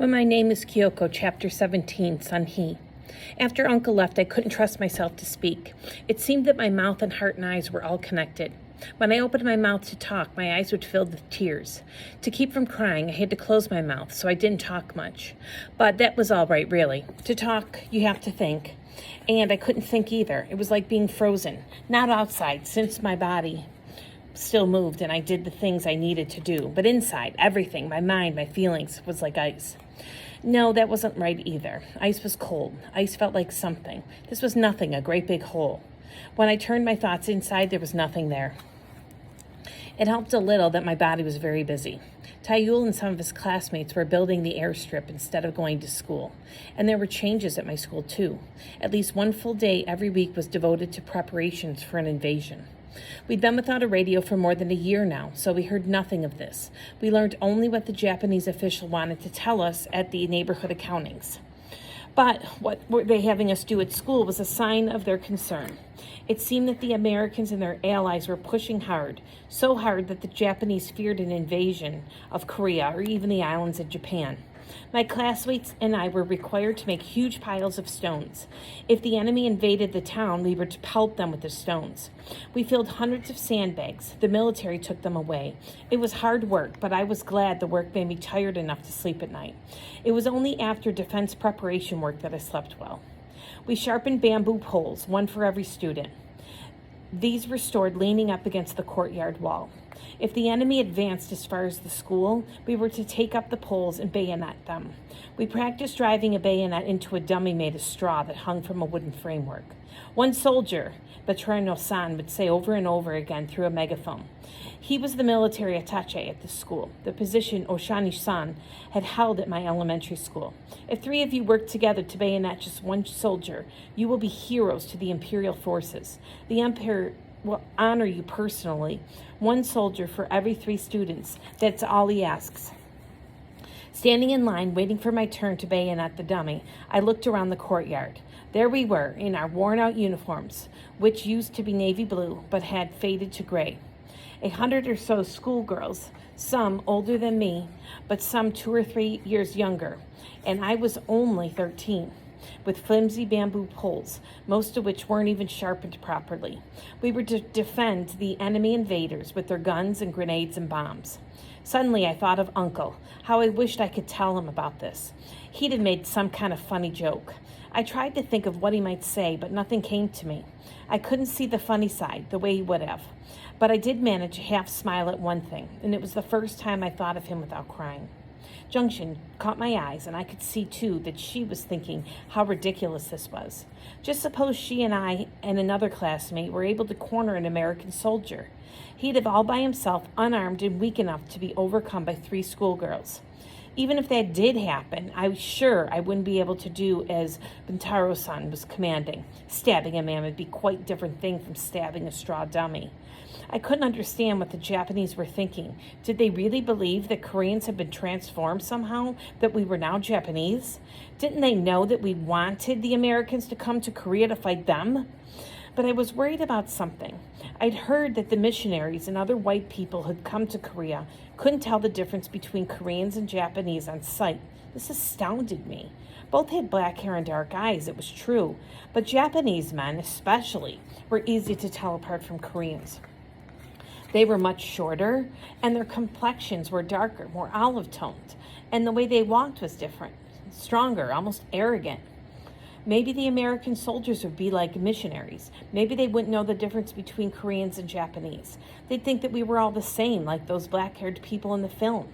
When my name is Keoko, Chapter 17, Son He. After Uncle left, I couldn't trust myself to speak. It seemed that my mouth and heart and eyes were all connected. When I opened my mouth to talk, my eyes would fill with tears. To keep from crying, I had to close my mouth, so I didn't talk much. But that was all right, really. To talk, you have to think. And I couldn't think either. It was like being frozen. Not outside, since my body still moved and I did the things I needed to do. But inside, everything, my mind, my feelings, was like ice. No, that wasn't right either. Ice was cold. Ice felt like something. This was nothing, a great big hole. When I turned my thoughts inside, there was nothing there. It helped a little that my body was very busy. Tayul and some of his classmates were building the airstrip instead of going to school. And there were changes at my school, too. At least one full day every week was devoted to preparations for an invasion. We'd been without a radio for more than a year now, so we heard nothing of this. We learned only what the Japanese official wanted to tell us at the neighborhood accountings. But what were they having us do at school was a sign of their concern. It seemed that the Americans and their allies were pushing hard, so hard that the Japanese feared an invasion of Korea or even the islands of Japan. My classmates and I were required to make huge piles of stones. If the enemy invaded the town, we were to pelt them with the stones. We filled hundreds of sandbags. The military took them away. It was hard work, but I was glad the work made me tired enough to sleep at night. It was only after defense preparation work that I slept well. We sharpened bamboo poles, one for every student. These were stored leaning up against the courtyard wall. If the enemy advanced as far as the school, we were to take up the poles and bayonet them. We practiced driving a bayonet into a dummy made of straw that hung from a wooden framework. One soldier, Veterano-san, would say over and over again through a megaphone. He was the military attaché at the school, the position Oshani-san had held at my elementary school. If 3 of you work together to bayonet just one soldier, you will be heroes to the imperial forces. The Empire will honor you personally. 1 soldier for every 3 students. That's all he asks. Standing in line, waiting for my turn to bayonet the dummy, I looked around the courtyard. There we were, in our worn-out uniforms, which used to be navy blue, but had faded to gray. 100 or so schoolgirls, some older than me, but some 2 or 3 years younger, and I was only 13. With flimsy bamboo poles, most of which weren't even sharpened properly. We were to defend the enemy invaders with their guns and grenades and bombs. Suddenly I thought of Uncle, how I wished I could tell him about this. He'd have made some kind of funny joke. I tried to think of what he might say, but nothing came to me. I couldn't see the funny side, the way he would have. But I did manage to half smile at one thing, and it was the first time I thought of him without crying. Junction caught my eyes, and I could see, too, that she was thinking how ridiculous this was. Just suppose she and I and another classmate were able to corner an American soldier. He'd have all by himself, unarmed and weak enough to be overcome by 3 schoolgirls. Even if that did happen, I was sure I wouldn't be able to do as Bintaro-san was commanding. Stabbing a man would be quite a different thing from stabbing a straw dummy. I couldn't understand what the Japanese were thinking. Did they really believe that Koreans had been transformed somehow, that we were now Japanese? Didn't they know that we wanted the Americans to come to Korea to fight them? But I was worried about something. I'd heard that the missionaries and other white people who'd come to Korea couldn't tell the difference between Koreans and Japanese on sight. This astounded me. Both had black hair and dark eyes, it was true, but Japanese men, especially, were easy to tell apart from Koreans. They were much shorter, and their complexions were darker, more olive-toned, and the way they walked was different, stronger, almost arrogant. Maybe the American soldiers would be like missionaries. Maybe they wouldn't know the difference between Koreans and Japanese. They'd think that we were all the same, like those black-haired people in the film.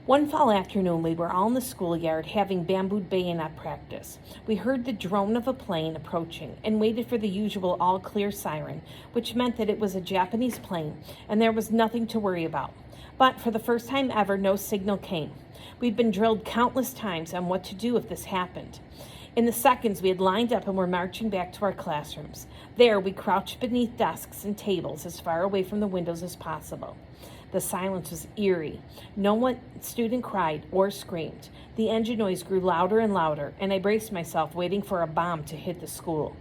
One fall afternoon, we were all in the schoolyard having bamboo bayonet practice. We heard the drone of a plane approaching and waited for the usual all-clear siren, which meant that it was a Japanese plane and there was nothing to worry about. But for the first time ever, no signal came. We'd been drilled countless times on what to do if this happened. In the seconds, we had lined up and were marching back to our classrooms. There, we crouched beneath desks and tables as far away from the windows as possible. The silence was eerie. No one student cried or screamed. The engine noise grew louder and louder, and I braced myself, waiting for a bomb to hit the school.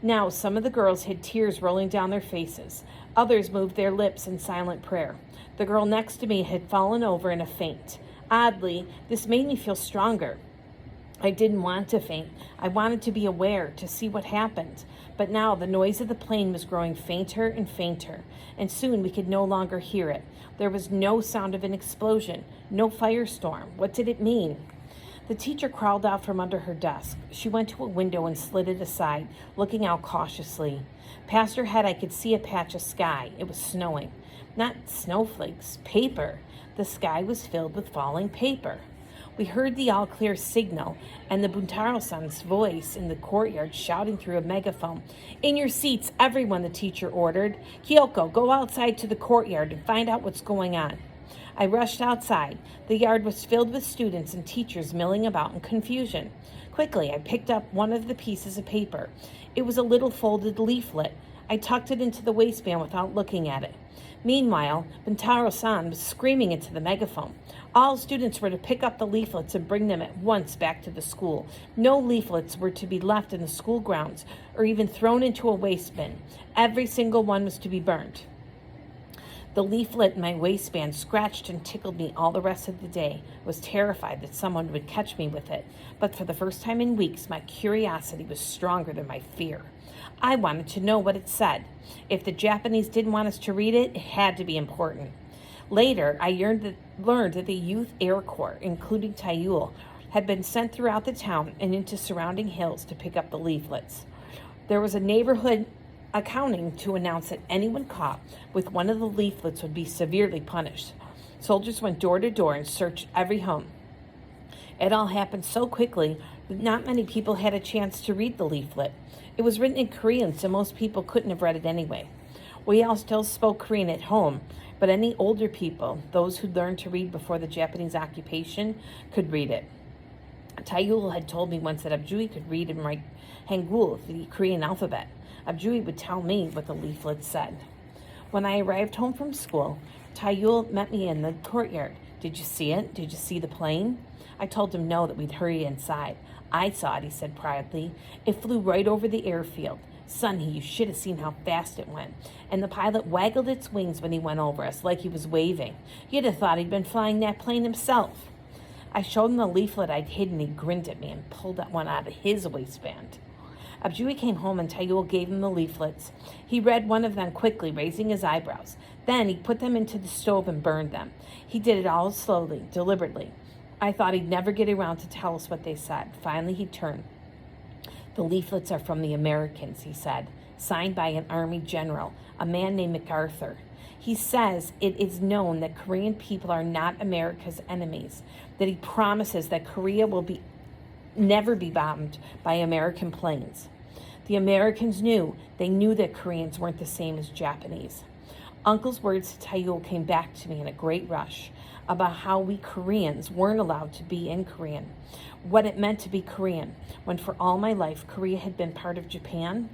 Now, some of the girls had tears rolling down their faces. Others moved their lips in silent prayer. The girl next to me had fallen over in a faint. Oddly, this made me feel stronger. I didn't want to faint. I wanted to be aware, to see what happened. But now the noise of the plane was growing fainter and fainter, and soon we could no longer hear it. There was no sound of an explosion, no firestorm. What did it mean? The teacher crawled out from under her desk. She went to a window and slid it aside, looking out cautiously. Past her head, I could see a patch of sky. It was snowing. Not snowflakes, paper. The sky was filled with falling paper. We heard the all-clear signal and the Buntaro-san's voice in the courtyard shouting through a megaphone. "In your seats, everyone," the teacher ordered. "Keoko, go outside to the courtyard and find out what's going on." I rushed outside. The yard was filled with students and teachers milling about in confusion. Quickly, I picked up one of the pieces of paper. It was a little folded leaflet. I tucked it into the waistband without looking at it. Meanwhile, Buntaro-san was screaming into the megaphone. All students were to pick up the leaflets and bring them at once back to the school. No leaflets were to be left in the school grounds or even thrown into a waste bin. Every single one was to be burned. The leaflet in my waistband scratched and tickled me all the rest of the day. I was terrified that someone would catch me with it, but for the first time in weeks, my curiosity was stronger than my fear. I wanted to know what it said. If the Japanese didn't want us to read it, it had to be important. Later, I learned that the Youth Air Corps, including Taiyul, had been sent throughout the town and into surrounding hills to pick up the leaflets. There was a neighborhood accounting to announce that anyone caught with one of the leaflets would be severely punished. Soldiers went door to door and searched every home. It all happened so quickly that not many people had a chance to read the leaflet. It was written in Korean, so most people couldn't have read it anyway. We all still spoke Korean at home, but any older people, those who learned to read before the Japanese occupation, could read it. Taiyul had told me once that Abjui could read and write Hangul, the Korean alphabet. Abjui would tell me what the leaflet said. When I arrived home from school, Taiyul met me in the courtyard. "Did you see it? Did you see the plane?" I told him no, that we'd hurry inside. "I saw it," he said proudly. "It flew right over the airfield. Sonny, you should have seen how fast it went. And the pilot waggled its wings when he went over us, like he was waving. You'd have thought he'd been flying that plane himself." I showed him the leaflet I'd hidden. He grinned at me and pulled that one out of his waistband. Abjui came home and Taiyul gave him the leaflets. He read one of them quickly, raising his eyebrows. Then he put them into the stove and burned them. He did it all slowly, deliberately. I thought he'd never get around to tell us what they said. Finally, he turned. "The leaflets are from the Americans," he said, signed by an army general, a man named MacArthur. He says it is known that Korean people are not America's enemies, that he promises that Korea will never be bombed by American planes. The Americans knew. They knew that Koreans weren't the same as Japanese. Uncle's words to Taiyul came back to me in a great rush about how we Koreans weren't allowed to be in Korean, what it meant to be Korean, when for all my life Korea had been part of Japan.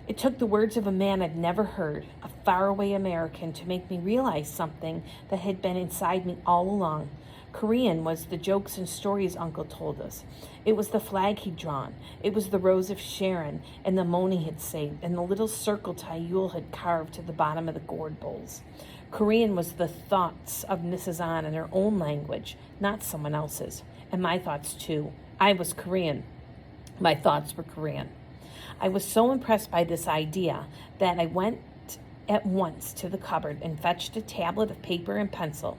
It took the words of a man I'd never heard, a faraway American, to make me realize something that had been inside me all along. Korean was the jokes and stories Uncle told us. It was the flag he'd drawn. It was the Rose of Sharon and the moon he had saved and the little circle Taiyul had carved to the bottom of the gourd bowls. Korean was the thoughts of Mrs. An in her own language, not someone else's. And my thoughts too. I was Korean. My thoughts were Korean. I was so impressed by this idea that I went at once to the cupboard and fetched a tablet of paper and pencil.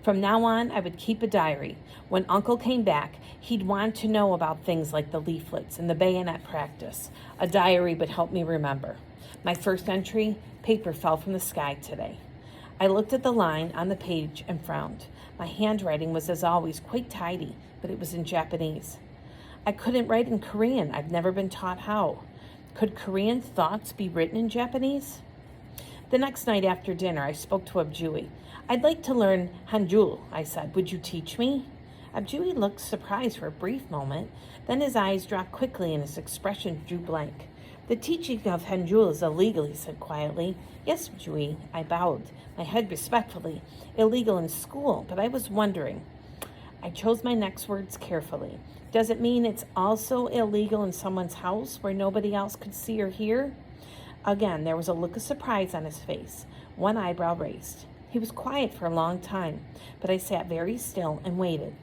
From now on, I would keep a diary. When Uncle came back, he'd want to know about things like the leaflets and the bayonet practice. A diary would help me remember. My first entry, paper fell from the sky today. I looked at the line on the page and frowned. My handwriting was, as always, quite tidy, but it was in Japanese. I couldn't write in Korean. I've never been taught how. Could Korean thoughts be written in Japanese? The next night after dinner, I spoke to Abjui. "I'd like to learn Hanjul," I said. "Would you teach me?" Abjui looked surprised for a brief moment. Then his eyes dropped quickly and his expression drew blank. "The teaching of Hanjul is illegal," he said quietly. "Yes, Abjui," I bowed, my head respectfully. "Illegal in school, but I was wondering." I chose my next words carefully. "Does it mean it's also illegal in someone's house where nobody else could see or hear?" Again, there was a look of surprise on his face, one eyebrow raised. He was quiet for a long time, but I sat very still and waited.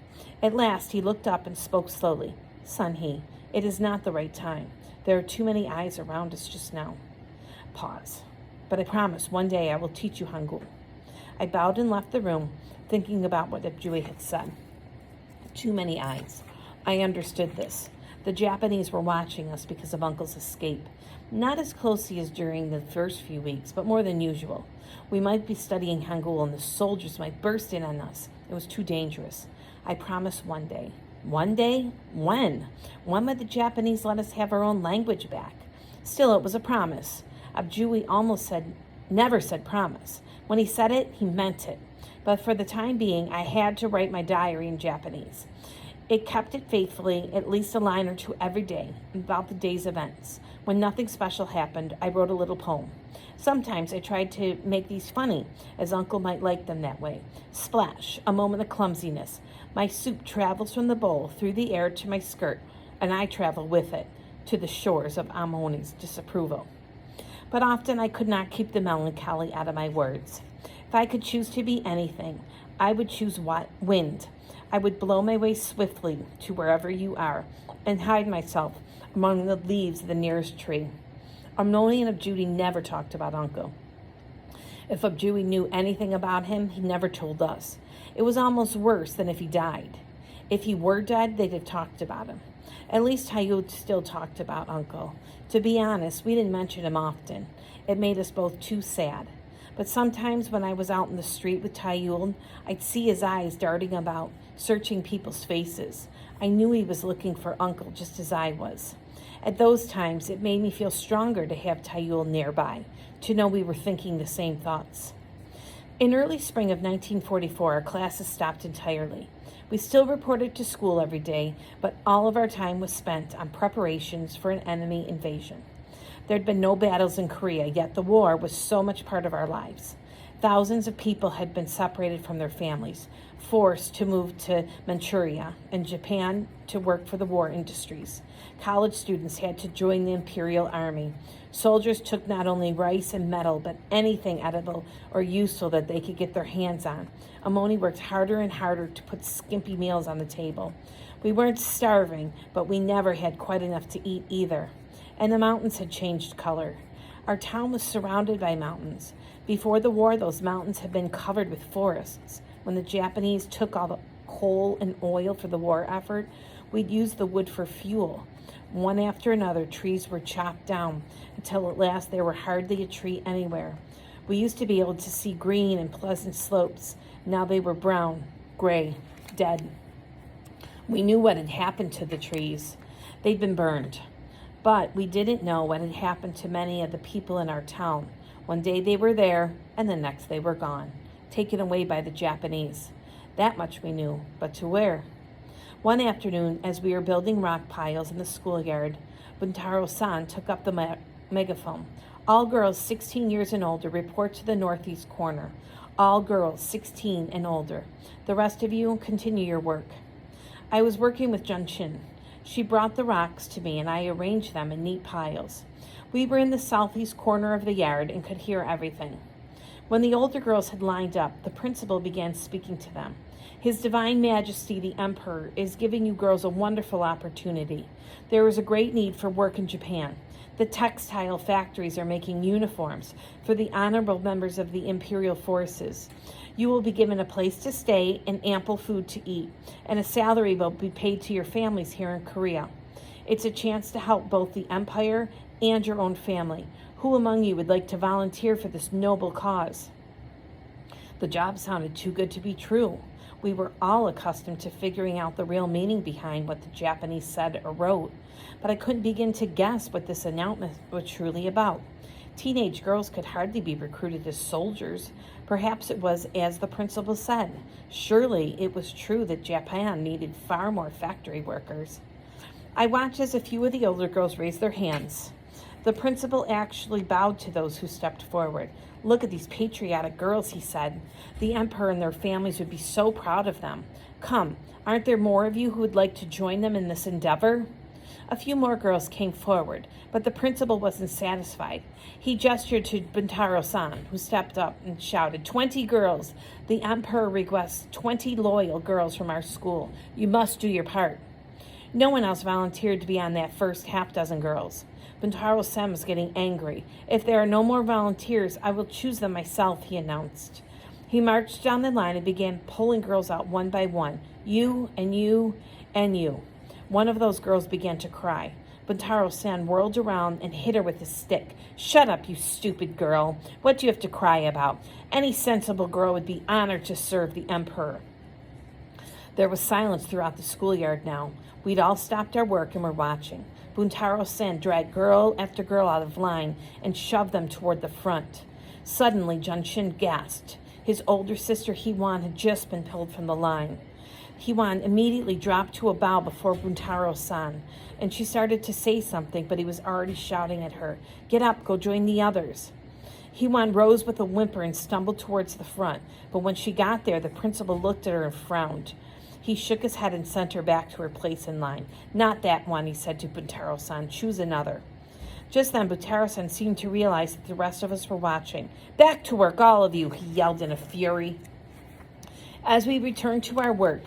At last he looked up and spoke slowly. Sun-hee, it is not the right time. There are too many eyes around us just now. Pause. But I promise one day I will teach you Hangul. I bowed and left the room, thinking about what Abjui had said. Too many eyes. I understood this. The Japanese were watching us because of Uncle's escape. Not as closely as during the first few weeks, but more than usual. We might be studying Hangul and the soldiers might burst in on us. It was too dangerous. I promised one day. One day? When? When would the Japanese let us have our own language back? Still, it was a promise. Abjui never said promise. When he said it, he meant it. But for the time being, I had to write my diary in Japanese. It kept it faithfully, at least a line or two every day, about the day's events. When nothing special happened, I wrote a little poem. Sometimes I tried to make these funny, as Uncle might like them that way. Splash, a moment of clumsiness. My soup travels from the bowl through the air to my skirt, and I travel with it to the shores of Amoni's disapproval. But often I could not keep the melancholy out of my words. If I could choose to be anything, I would choose wind. I would blow my way swiftly to wherever you are and hide myself among the leaves of the nearest tree. Amnoni and Abjui never talked about Uncle. If Abjui knew anything about him, he never told us. It was almost worse than if he died. If he were dead, they'd have talked about him. At least Hayud still talked about Uncle. To be honest, we didn't mention him often. It made us both too sad. But sometimes when I was out in the street with Tayul, I'd see his eyes darting about, searching people's faces. I knew he was looking for Uncle just as I was. At those times, it made me feel stronger to have Tayul nearby, to know we were thinking the same thoughts. In early spring of 1944, our classes stopped entirely. We still reported to school every day, but all of our time was spent on preparations for an enemy invasion. There had been no battles in Korea, yet the war was so much part of our lives. Thousands of people had been separated from their families, forced to move to Manchuria and Japan to work for the war industries. College students had to join the Imperial Army. Soldiers took not only rice and metal, but anything edible or useful that they could get their hands on. Amoni worked harder and harder to put skimpy meals on the table. We weren't starving, but we never had quite enough to eat either. And the mountains had changed color. Our town was surrounded by mountains. Before the war, those mountains had been covered with forests. When the Japanese took all the coal and oil for the war effort, we'd use the wood for fuel. One after another, trees were chopped down until at last there were hardly a tree anywhere. We used to be able to see green and pleasant slopes. Now they were brown, gray, dead. We knew what had happened to the trees. They'd been burned. But we didn't know what had happened to many of the people in our town. One day they were there, and the next they were gone, taken away by the Japanese. That much we knew, but to where? One afternoon, as we were building rock piles in the schoolyard, Buntaro-san took up the megaphone. All girls 16 years and older report to the northeast corner. All girls 16 and older. The rest of you continue your work. I was working with Junshin. She brought the rocks to me, and I arranged them in neat piles. We were in the southeast corner of the yard and could hear everything. When the older girls had lined up, the principal began speaking to them. His Divine Majesty, the Emperor, is giving you girls a wonderful opportunity. There is a great need for work in Japan. The textile factories are making uniforms for the honorable members of the imperial forces. You will be given a place to stay and ample food to eat, and a salary will be paid to your families here in Korea. It's a chance to help both the empire and your own family. Who among you would like to volunteer for this noble cause? The job sounded too good to be true. We were all accustomed to figuring out the real meaning behind what the Japanese said or wrote, but I couldn't begin to guess what this announcement was truly about. Teenage girls could hardly be recruited as soldiers. Perhaps it was as the principal said. Surely it was true that Japan needed far more factory workers. I watched as a few of the older girls raised their hands. The principal actually bowed to those who stepped forward. Look at these patriotic girls, he said. The emperor and their families would be so proud of them. Come, aren't there more of you who would like to join them in this endeavor? A few more girls came forward, but the principal wasn't satisfied. He gestured to Buntaro-san, who stepped up and shouted, 20 girls! The emperor requests 20 loyal girls from our school. You must do your part. No one else volunteered to be on that first half-dozen girls. Buntaro-san was getting angry. If there are no more volunteers, I will choose them myself, he announced. He marched down the line and began pulling girls out one by one. You, and you, and you. One of those girls began to cry. Buntaro-san whirled around and hit her with his stick. Shut up, you stupid girl. What do you have to cry about? Any sensible girl would be honored to serve the emperor. There was silence throughout the schoolyard now. We'd all stopped our work and were watching. Buntaro-san dragged girl after girl out of line and shoved them toward the front. Suddenly, Junshin gasped. His older sister, Hiwan, had just been pulled from the line. Hiwan immediately dropped to a bow before Buntaro-san, and she started to say something, but he was already shouting at her. Get up, go join the others. Hiwan rose with a whimper and stumbled towards the front, but when she got there, the principal looked at her and frowned. He shook his head and sent her back to her place in line. Not that one, he said to Buntaro-san. Choose another. Just then, Buntaro-san seemed to realize that the rest of us were watching. Back to work, all of you, he yelled in a fury. As we returned to our work,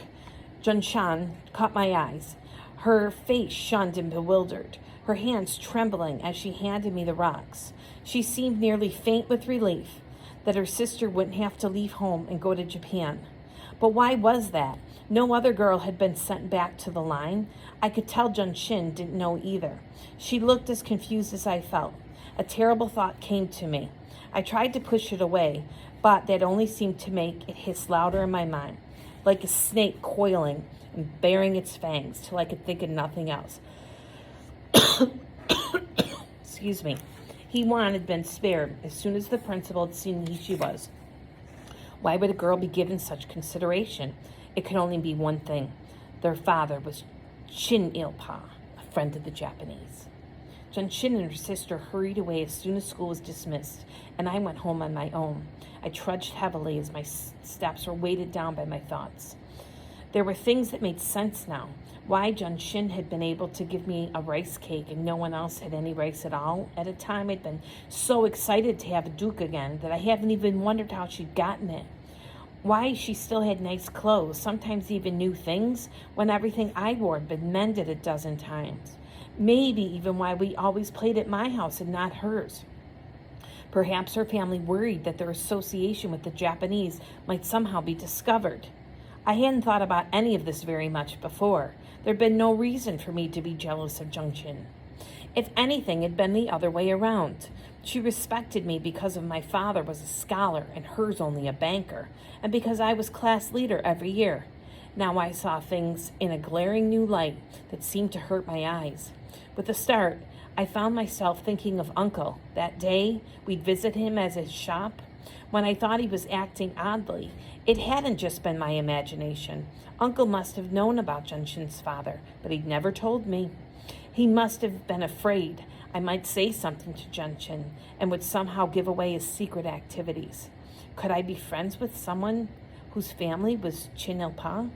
Junshan caught my eyes. Her face shunned and bewildered, her hands trembling as she handed me the rocks. She seemed nearly faint with relief that her sister wouldn't have to leave home and go to Japan. But why was that? No other girl had been sent back to the line. I could tell Junshin didn't know either. She looked as confused as I felt. A terrible thought came to me. I tried to push it away, but that only seemed to make it hiss louder in my mind, like a snake coiling and baring its fangs till I could think of nothing else. Excuse me. Hiwan had been spared as soon as the principal had seen who she was. Why would a girl be given such consideration? It could only be one thing. Their father was Chin-il-pa, a friend of the Japanese. Junshin and her sister hurried away as soon as school was dismissed, and I went home on my own. I trudged heavily as my steps were weighted down by my thoughts. There were things that made sense now. Why Junshin had been able to give me a rice cake and no one else had any rice at all. At a time I'd been so excited to have a Duke again that I haven't even wondered how she'd gotten it. Why she still had nice clothes, sometimes even new things, when everything I wore had been mended a dozen times. Maybe even why we always played at my house and not hers. Perhaps her family worried that their association with the Japanese might somehow be discovered. I hadn't thought about any of this very much before. There'd been no reason for me to be jealous of Junshin. If anything, it'd been the other way around. She respected me because of my father was a scholar and hers only a banker, and because I was class leader every year. Now I saw things in a glaring new light that seemed to hurt my eyes. With a start, I found myself thinking of Uncle. That day, we'd visit him at his shop. When I thought he was acting oddly, it hadn't just been my imagination. Uncle must have known about Junshin's father, but he'd never told me. He must have been afraid I might say something to Junshin and would somehow give away his secret activities. Could I be friends with someone whose family was Chin-il-pa?